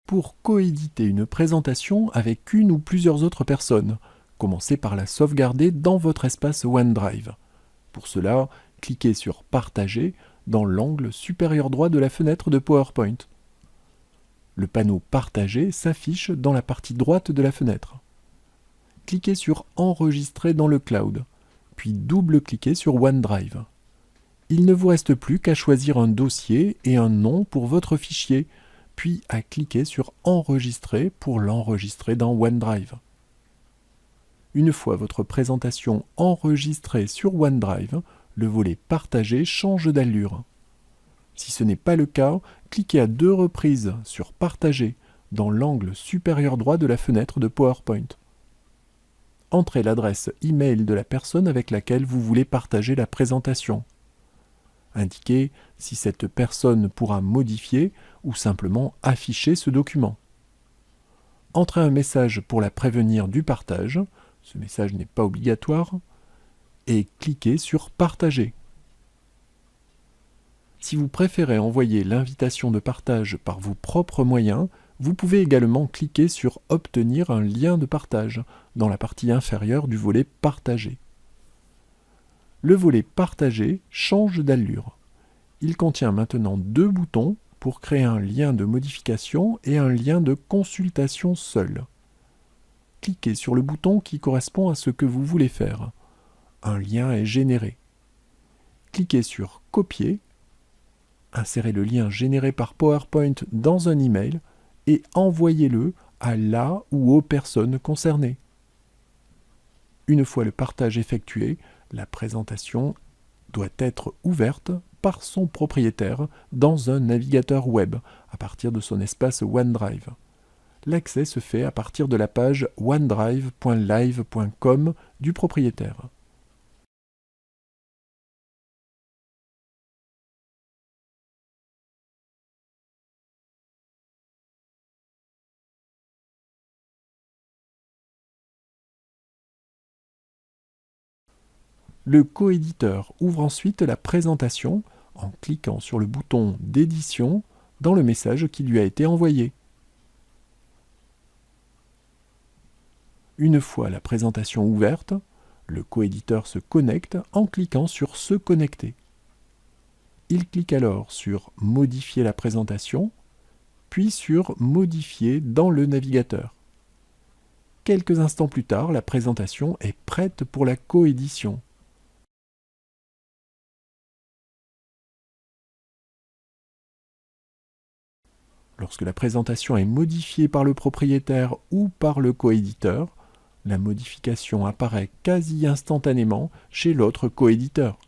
Pour coéditer une présentation avec une ou plusieurs autres personnes, commencez par la sauvegarder dans votre espace OneDrive. Pour cela, cliquez sur « Partager » dans l'angle supérieur droit de la fenêtre de PowerPoint. Le panneau « Partager » s'affiche dans la partie droite de la fenêtre. Cliquez sur « Enregistrer dans le cloud », puis double-cliquez sur OneDrive. Il ne vous reste plus qu'à choisir un dossier et un nom pour votre fichier, puis à cliquer sur « Enregistrer » pour l'enregistrer dans OneDrive. Une fois votre présentation enregistrée sur OneDrive, le volet « Partager » change d'allure. Si ce n'est pas le cas, cliquez à 2 reprises sur « Partager » dans l'angle supérieur droit de la fenêtre de PowerPoint. Entrez l'adresse email de la personne avec laquelle vous voulez partager la présentation. Indiquez si cette personne pourra modifier ou simplement afficher ce document. Entrez un message pour la prévenir du partage, ce message n'est pas obligatoire, et cliquez sur « Partager ». Si vous préférez envoyer l'invitation de partage par vos propres moyens, vous pouvez également cliquer sur « Obtenir un lien de partage » dans la partie inférieure du volet « Partager ». Le volet « Partager » change d'allure. Il contient maintenant 2 boutons pour créer un lien de modification et un lien de consultation seul. Cliquez sur le bouton qui correspond à ce que vous voulez faire. Un lien est généré. Cliquez sur « Copier », insérez le lien généré par PowerPoint dans un email et envoyez-le à la ou aux personnes concernées. Une fois le partage effectué, la présentation doit être ouverte par son propriétaire dans un navigateur web à partir de son espace OneDrive. L'accès se fait à partir de la page onedrive.live.com du propriétaire. Le coéditeur ouvre ensuite la présentation en cliquant sur le bouton d'édition dans le message qui lui a été envoyé. Une fois la présentation ouverte, le coéditeur se connecte en cliquant sur « Se connecter ». Il clique alors sur « Modifier la présentation », puis sur « Modifier dans le navigateur ». Quelques instants plus tard, la présentation est prête pour la coédition. Lorsque la présentation est modifiée par le propriétaire ou par le coéditeur, la modification apparaît quasi instantanément chez l'autre coéditeur.